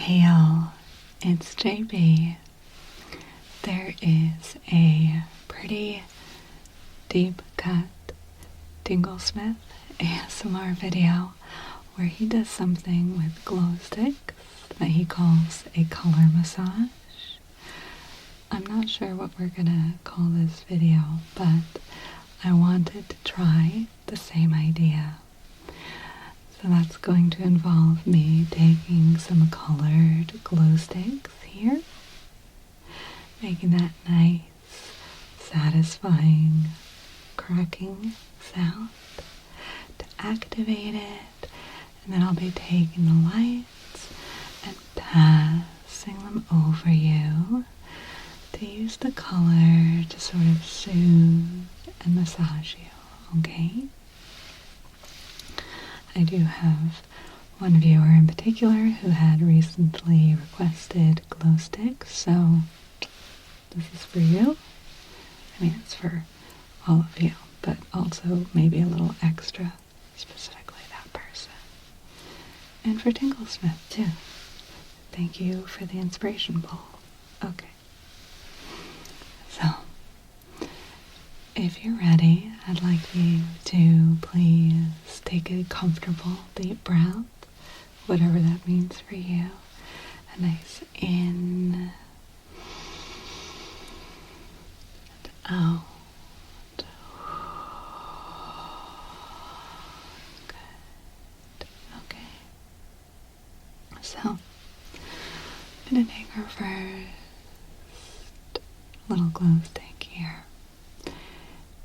Hey y'all, it's JB. There is a pretty deep cut Tinglesmith ASMR video where he does something with glow sticks that he calls a color massage. I'm not sure what we're gonna call this video, but I wanted to try the same idea. So that's going to involve me taking some colored glow sticks here, making that nice, satisfying, cracking sound to activate it, and then I'll be taking the lights and passing them over you to use the color to sort of soothe and massage you, okay? I do have one viewer in particular who had recently requested glow sticks, so this is for you. I mean, it's for all of you, but also maybe a little extra, specifically that person. And for Tinglesmith, too. Thank you for the inspiration bowl. Okay. So, if you're ready, I'd like you to please take a comfortable deep breath, whatever that means for you. A nice in and out. Good. Okay. So, I'm going to take our first little glow stick here.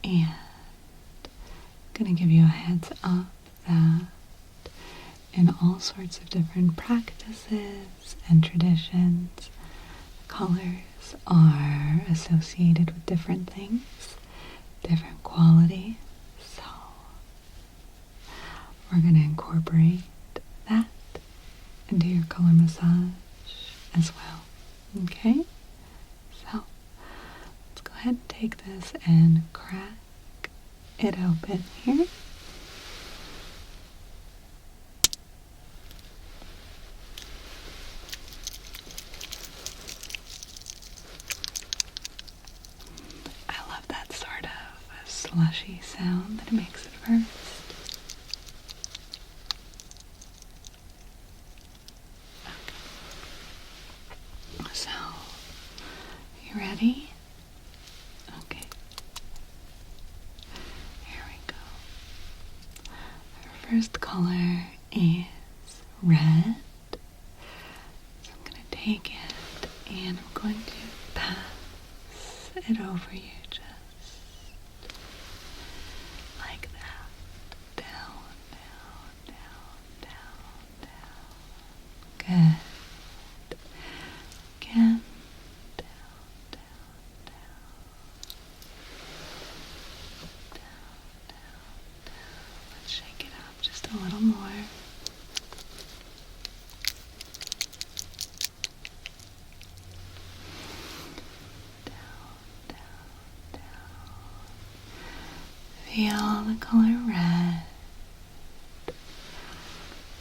And I'm going to give you a heads up that in all sorts of different practices and traditions, colors are associated with different things, different qualities. So we're going to incorporate that into your color massage as well. Okay? So let's go ahead and take this and crack it open here. I love that sort of slushy sound that it makes at first. Okay. So, you ready? First color is red, so I'm going to take it and I'm going to pass it over you just like that, down, down, down, down, down, good, again, down, down, down, let's shake it up just a little more. Down, down, down. Feel the color red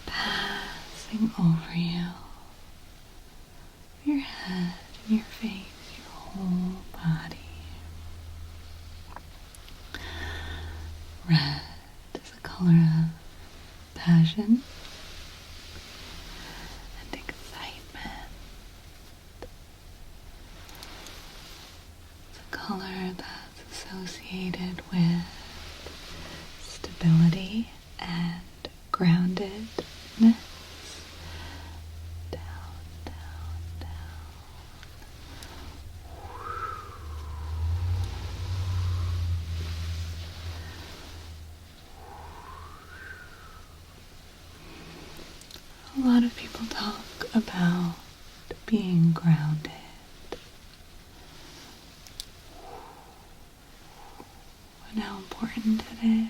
passing over you, your head, your face, your whole body. Red is a color of passion and excitement. It's a color that's associated with stability and groundedness. Down, down, down. A lot of people talk about being grounded. And how important it is.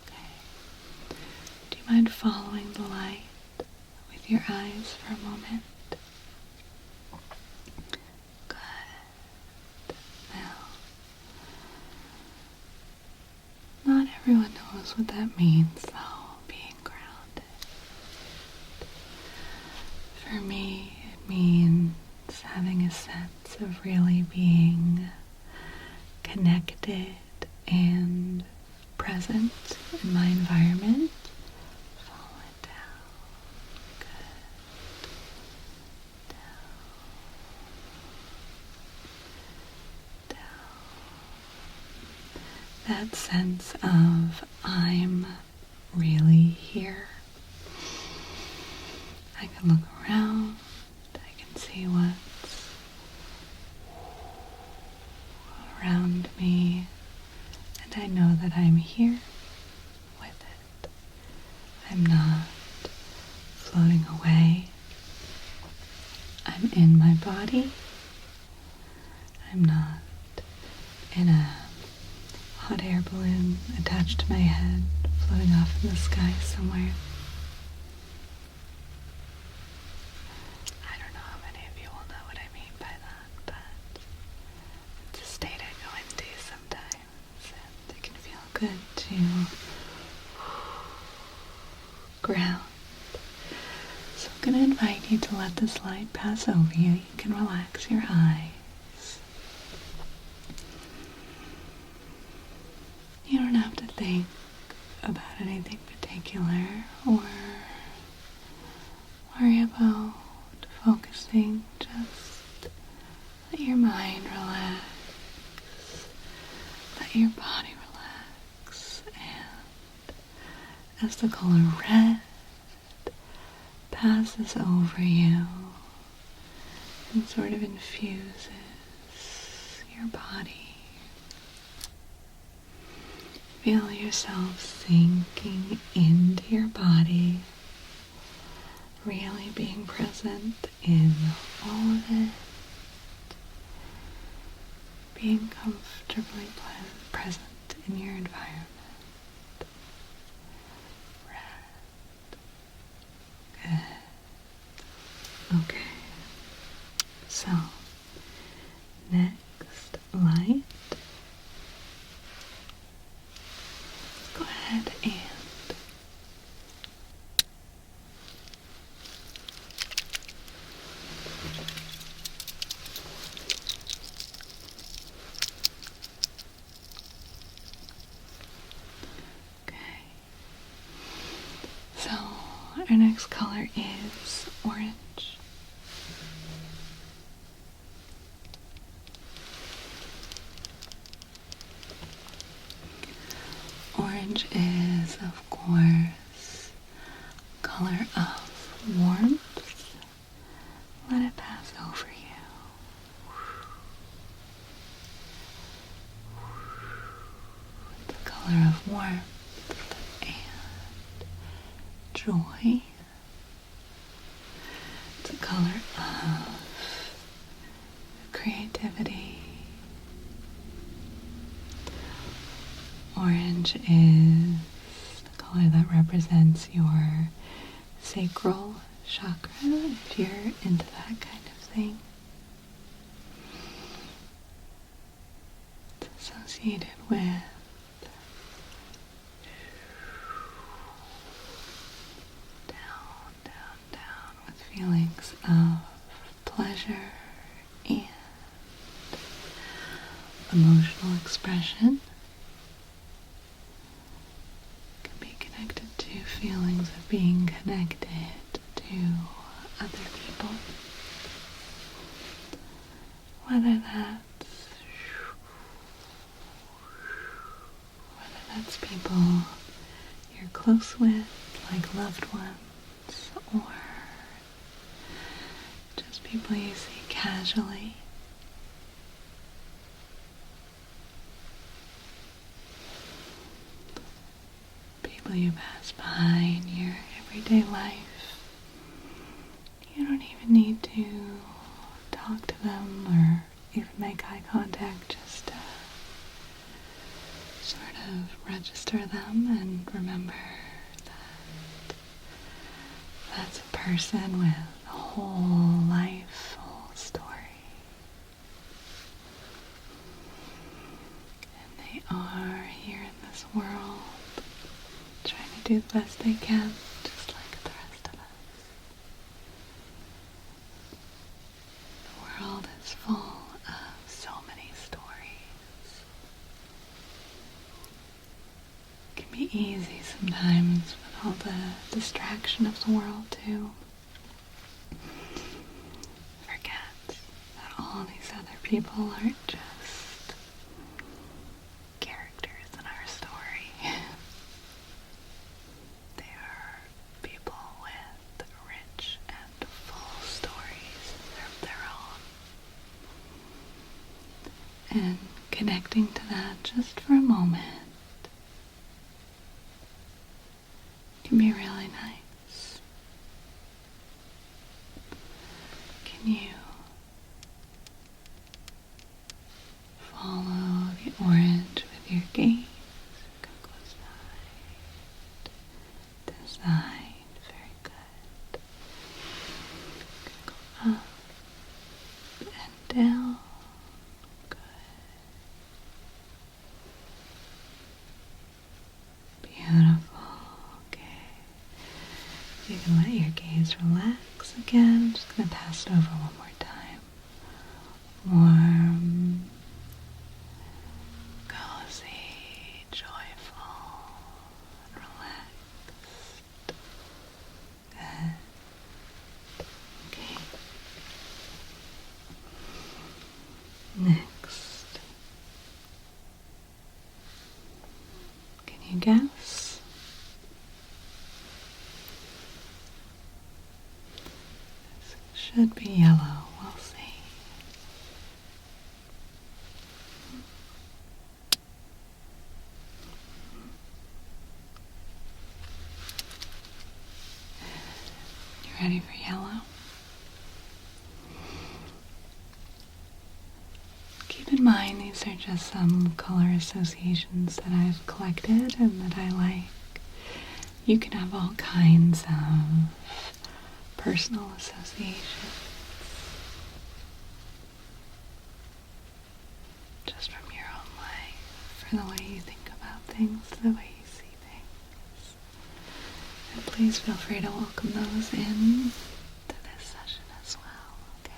Okay. Do you mind following the light with your eyes for a moment? Good. Now, not everyone knows what that means, though, being grounded. For me, it means having a sense of really being connected and present in my environment. Follow it down. Good. Down. Down. That sense of I'm really here. I can look around. I can see what's around me. And I know that I'm here with it. I'm not floating away. I'm in my body. I'm not in a hot air balloon attached to my head, floating off in the sky somewhere. I don't know how many of you will know what I mean by that, but it's a state I go into sometimes, and it can feel good to ground. So I'm going to invite you to let this light pass over you. You can relax your eyes. You don't have to think about anything particular or worry about focusing. Just let your mind relax, let your body relax, and as the color red passes over you and sort of infuses your body, feel yourself sinking into your body, really being present in all of it, being comfortably present in your environment. Good. Okay. So, next light. Go ahead and our next color is orange. Orange is, of course, color of warmth. Let it pass over you. The color of warmth and joy. It's a color of creativity. Orange is the color that represents your sacral chakra, if you're into that kind of thing. It's associated with down with feelings of pleasure and emotional expression. Can be connected to feelings of being connected to other people. Whether that's people you're close with, like loved ones, or just people you see casually. People you pass by in your everyday life. You don't even need to talk to them or even make eye contact, just sort of register them and remember that that's a person with a whole life, whole story. And they are here in this world trying to do the best they can, just like the rest of us. easy sometimes with all the distraction of the world to forget that all these other people aren't just characters in our story. They are people with rich and full stories of their own. And connecting to that just for a moment can be really nice. Can you follow the orange with your gaze? Go side to side. Very good. Go up and down. Good. Beautiful. You can let your gaze relax again. I'm just going to pass it over one more time. Warm, cozy, joyful, and relaxed. Good. Okay. Next. Can you guess? Should be yellow, we'll see. You ready for yellow? Keep in mind these are just some color associations that I've collected and that I like. You can have all kinds of personal associations. Just from your own life, for the way you think about things, the way you see things. And please feel free to welcome those in to this session as well, okay?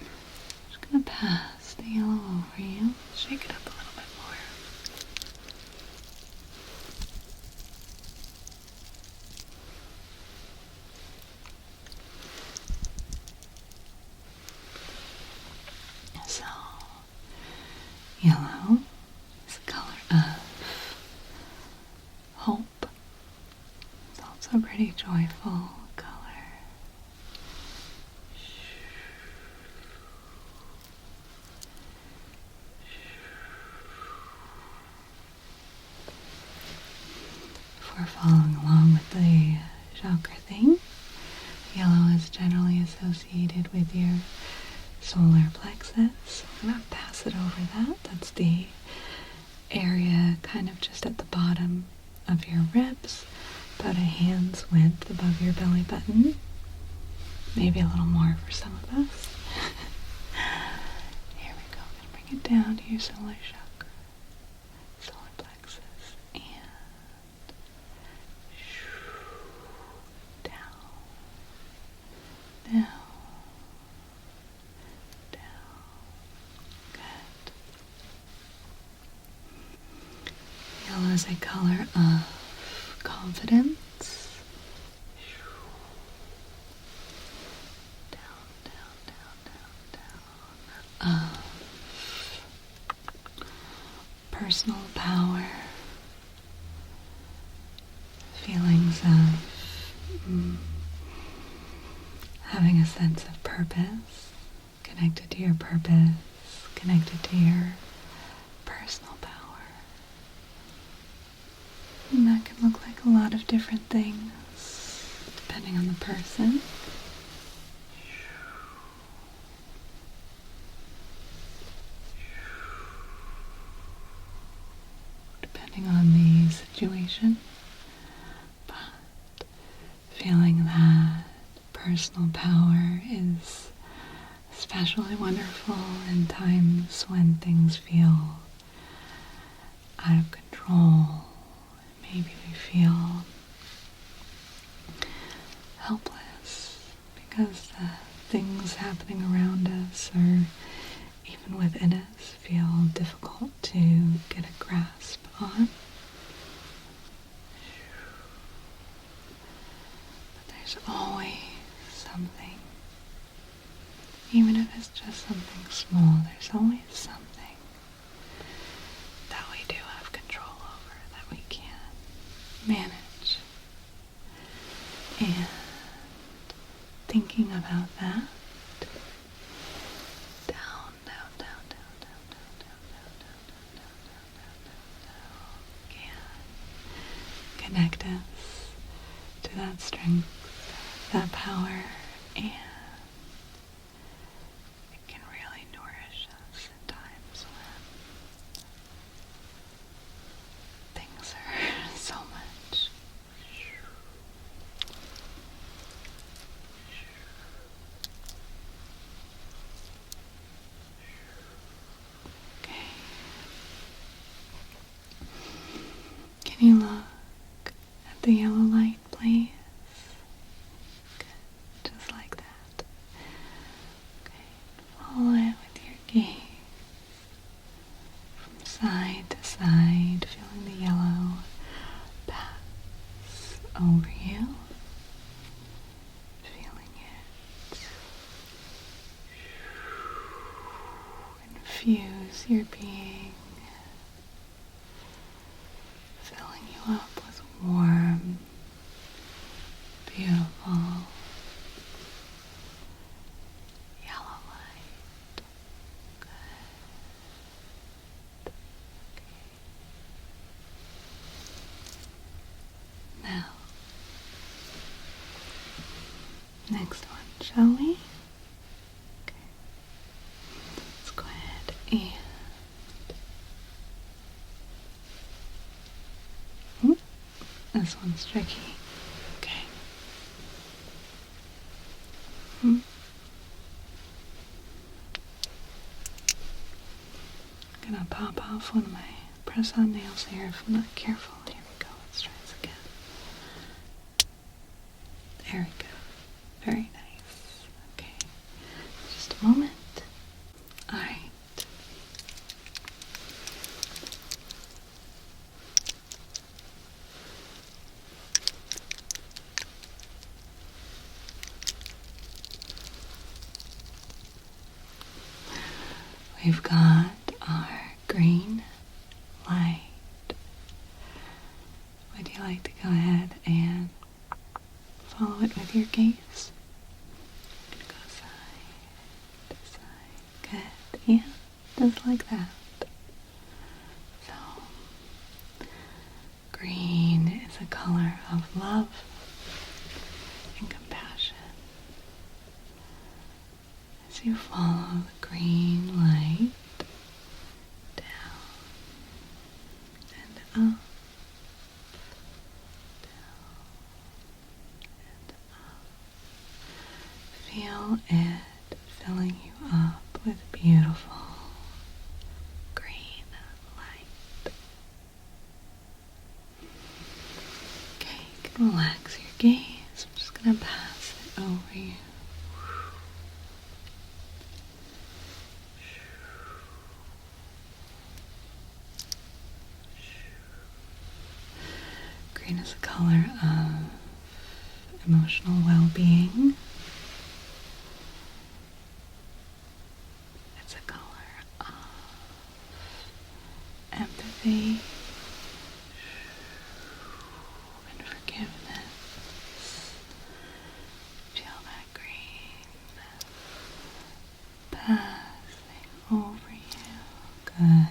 I'm just going to pass the yellow over you. Shake it up a little bit more. So, yellow is the color of hope. It's also a pretty joyful color. If we're following along with the chakra thing, yellow is generally associated with your solar plexus. I'm going to pass it over that. That's the area kind of just at the bottom of your ribs, about a hand's width above your belly button. Maybe a little more for some of us. Here we go. I'm going to bring it down to your solar chakra, solar plexus, and down, down. Yellow is a color of confidence. Down, down, down, down, down. Personal power. Feelings of having a sense of purpose. Connected to your purpose. Connected to your personal power. And that can look like a lot of different things, depending on the person. Depending on the situation. But feeling that personal power is especially wonderful in times when things feel out of control. Maybe we feel helpless because the things happening around us or even within us feel difficult to get a grasp on. But there's always something. Even if it's just something small, there's always something that we do have control over, that we can manage. And thinking about that, down, down, down, down, down, down, down, down, down, down, down, down, down, down, can connect us to that strength, that power, and it can really nourish us in times when things are so much. Okay. Can you look at the yellow light, please? Good. Just like that. Okay. Follow it with your gaze. From side to side, feeling the yellow pass over you. Feeling it infuse your being, filling you up with warm, beautiful yellow light. Good. Okay. Now, next one, shall we? Okay. Let's go ahead and this one's tricky. Okay. I'm gonna pop off one of my press-on nails here if I'm not careful. Here we go. Let's try this again. There we go. Very nice. Okay. Just a moment. Alright. We've got our green light. Would you like to go ahead and follow it with your gaze? Go side to side. Good. Yeah, just like that. So, green is a color of love and compassion. As you follow the green light down and up, down and up, feel it filling you up with beautiful green light. Okay, you can relax your gaze. I'm just going to pass it over you. Green is a color of emotional well-being. It's a color of empathy and forgiveness. Feel that green passing over you. Good.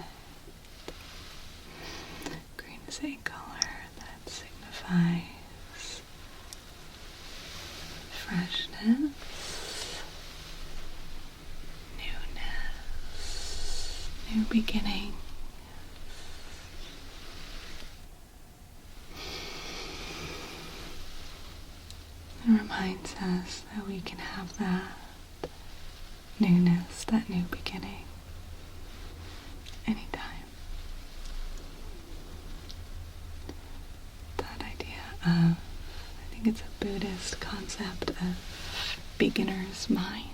Green is a color that signifies freshness, newness, new beginning. It reminds us that we can have that newness, that new beginning, anytime. That idea of, I think it's a Buddhist concept of beginner's mind.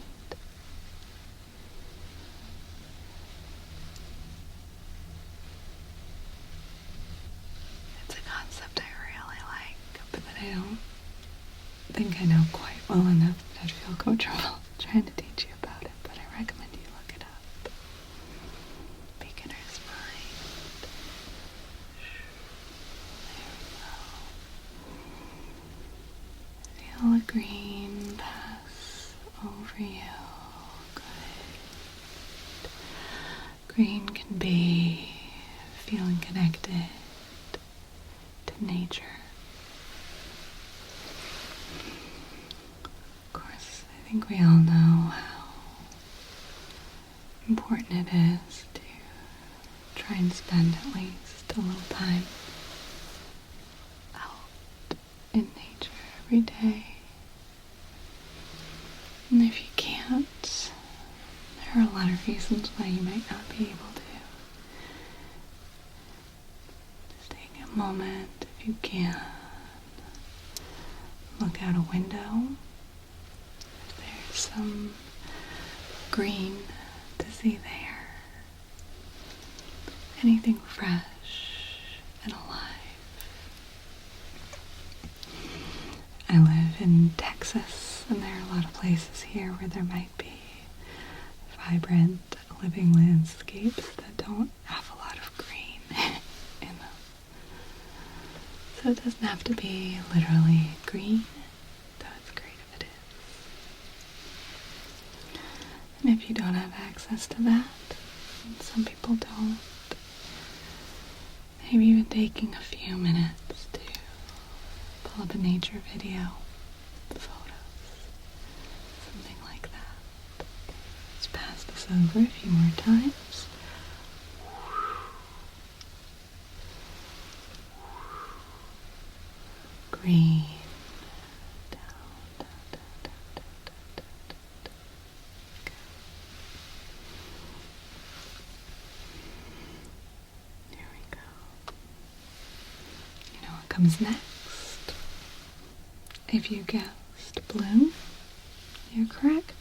think I know quite well enough that I'd feel comfortable trying to teach you about it, but I recommend you look it up. Beginner's Mind. There we go. Feel a green pass over you. Good. Green can be feeling connected to nature. Of course, I think we all know how important it is to try and spend at least a little time out in nature every day. And if you can't, there are a lot of reasons why you might not be able to. Just take a moment, if you can, look out a window. If there's some green to see there, anything fresh and alive. I live in Texas, and there are a lot of places here where there might be vibrant living landscapes that don't have a lot of green in them. So it doesn't have to be literally green, though it's great if it is. And if you don't have access to that, and some people don't, maybe even taking a few minutes to pull up a nature video, photos, something like that. Let's pass this over a few more times. Green. Down, down, down, down, down, down, down, down. There we go. You know what comes next? If you guessed blue, you're correct.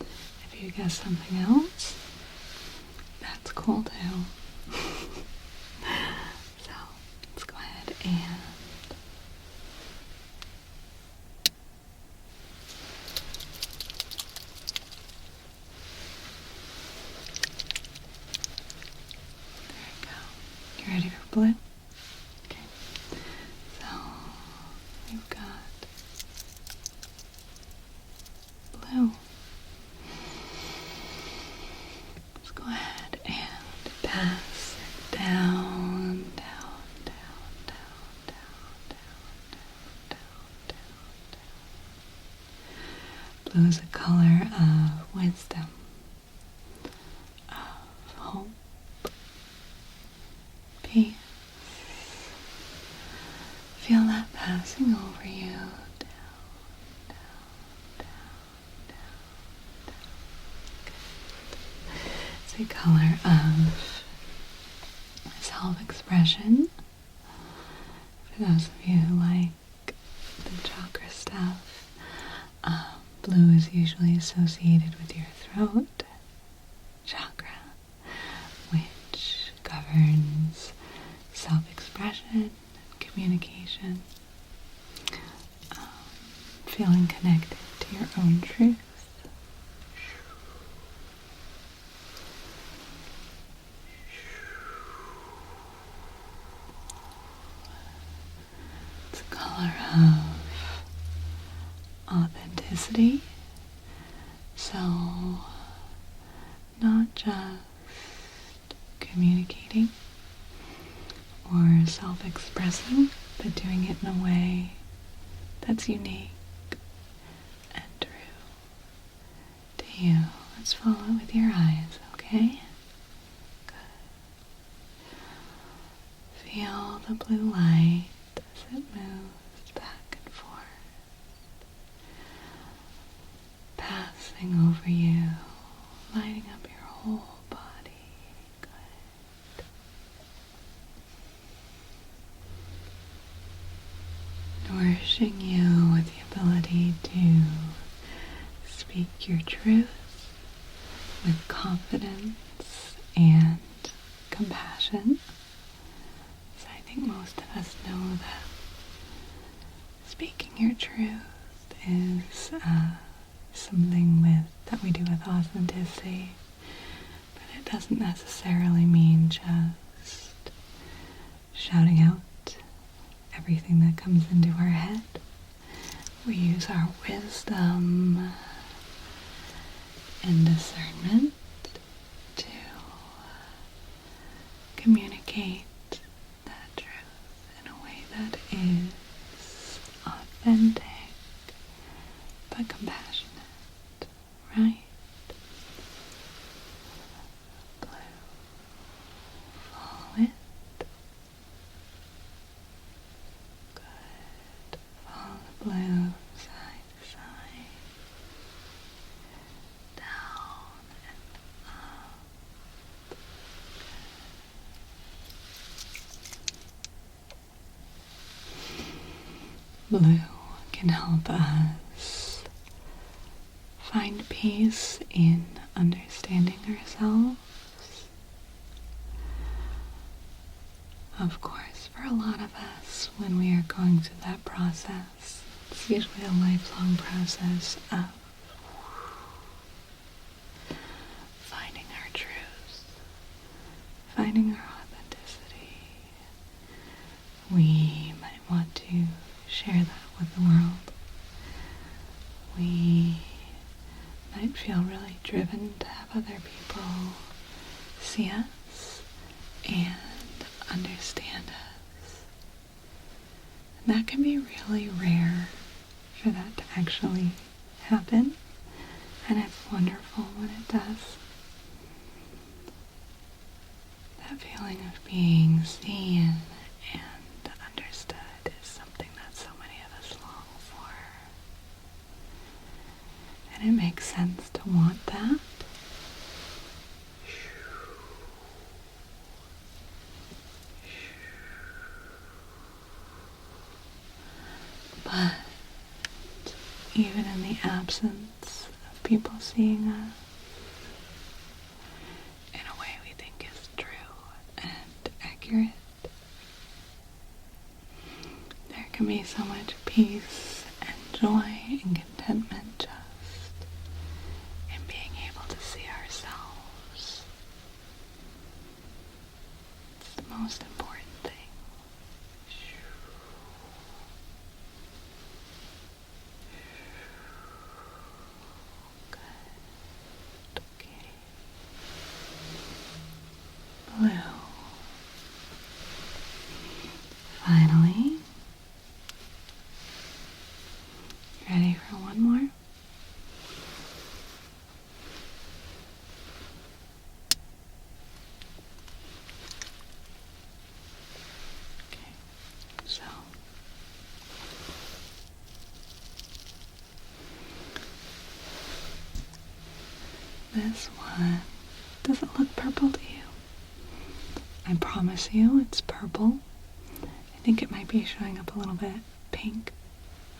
If you guessed something else, that's cool too. So, let's go ahead and there we go. You ready for blue? Okay. So, we've got blue. Let's go ahead and pass it down, down, down, down, down, down, down, down, down. Blue is a color of wisdom, of hope, peace. Feel that passing over you. It's a color of self-expression. For those of you who like the chakra stuff, blue is usually associated with your throat chakra, which governs self-expression, communication, feeling connected to your own truth. It's a color of authenticity. So, not just communicating or self-expressing, but doing it in a way that's unique and true to you. Let's follow it with your eyes, okay? Good. Feel the blue light as it moves back and forth, passing over you, lighting up your whole body. Good. Nourishing you with the ability to speak your truth with confidence and compassion. So I think most of us know that Speaking your truth is something that we do with authenticity, but it doesn't necessarily mean just shouting out everything that comes into our head. We use our wisdom and discernment to communicate that truth in a way that is authentic but compassionate, right? Blue. Follow it. Good. Follow the blue side to side. Down and up. Blue can help us find peace in understanding ourselves. Of course, for a lot of us, when we are going through that process, it's usually a lifelong process of finding our truth, finding our authenticity. We might want to share that with the world. We might feel really driven to have other people see us and understand us. And that can be really rare for that to actually happen, and it's wonderful when it does. That feeling of being seen and understood is something that so many of us long for. And it makes sense to want that. But even in the absence of people seeing us, in a way we think is true and accurate, there can be so much peace and joy and contentment just in being able to see ourselves. It's the most important thing. Good. Okay. Blue. Finally. Ready for one more? Okay, so this one, does it look purple to you? I promise you it's purple. I think it might be showing up a little bit pink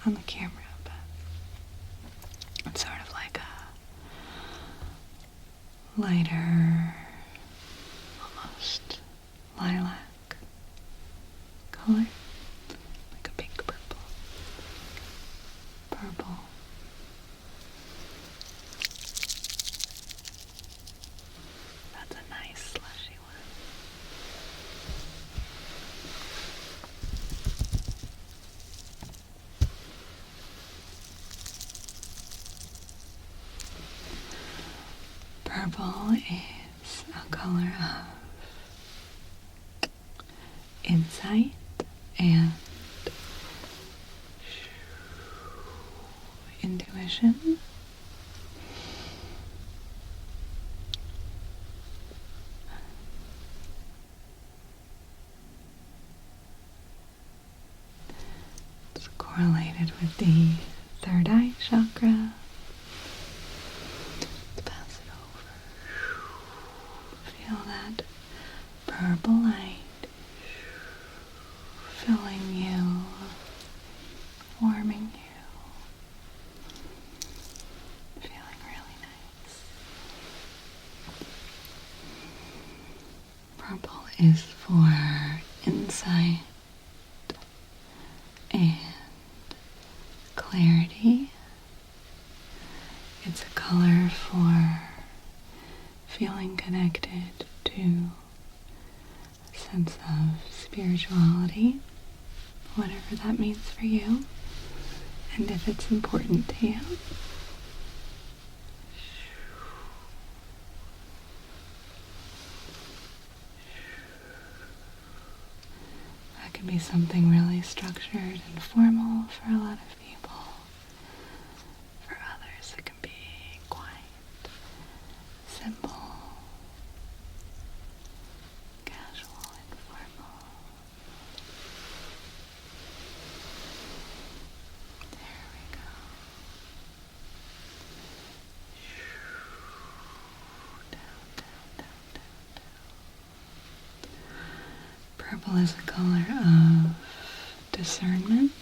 on the camera, but it's sort of like a lighter, almost lilac color, like a pink purple. Purple. That's a nice slushy one. Purple is a color of insight and intuition. It's correlated with the third eye chakra. Pass it over. Feel that purple light filling you, warming you, feeling really nice. Purple is for insight and clarity. It's a color for feeling connected to a sense of spirituality, whatever that means for you, and if it's important to you. That can be something really structured and formal for a lot of people. For others, it can be quite simple, casual, informal. There we go. Down, down, down, down, down. Purple is a color of discernment,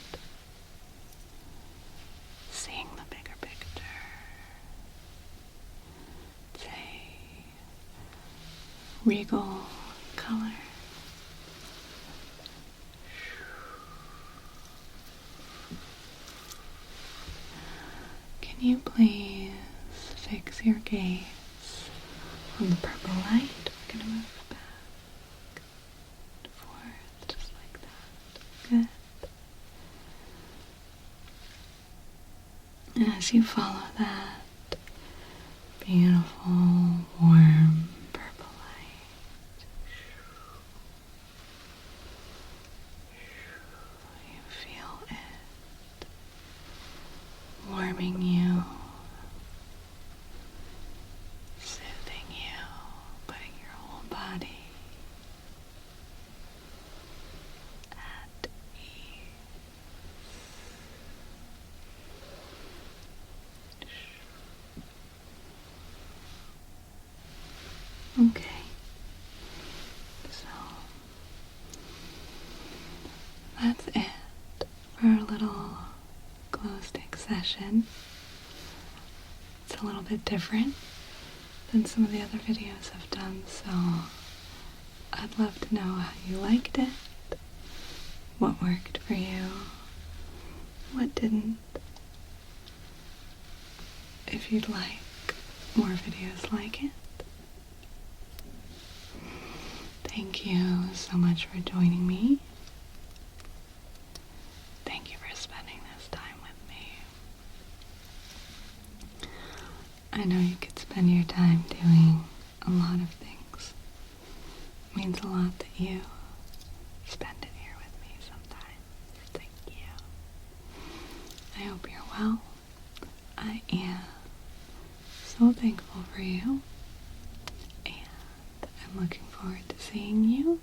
seeing the bigger picture. It's a regal color. Can you please fix your gaze on the purple light? We're going to move back and forth just like that. Good. And as you follow that beautiful, warm purple light, you feel it warming you, soothing you, putting your whole body at ease. Okay, so that's it for our little glow stick session. It's a little bit different than some of the other videos I've done, so I'd love to know how you liked it, what worked for you, what didn't. If you'd like more videos like it. Thank you so much for joining me. Thank you for spending this time with me. I know you could spend your time doing a lot of things. It means a lot that you spend it here with me sometimes. Thank you. I hope you're well. I am so thankful for you. And I'm looking forward to seeing you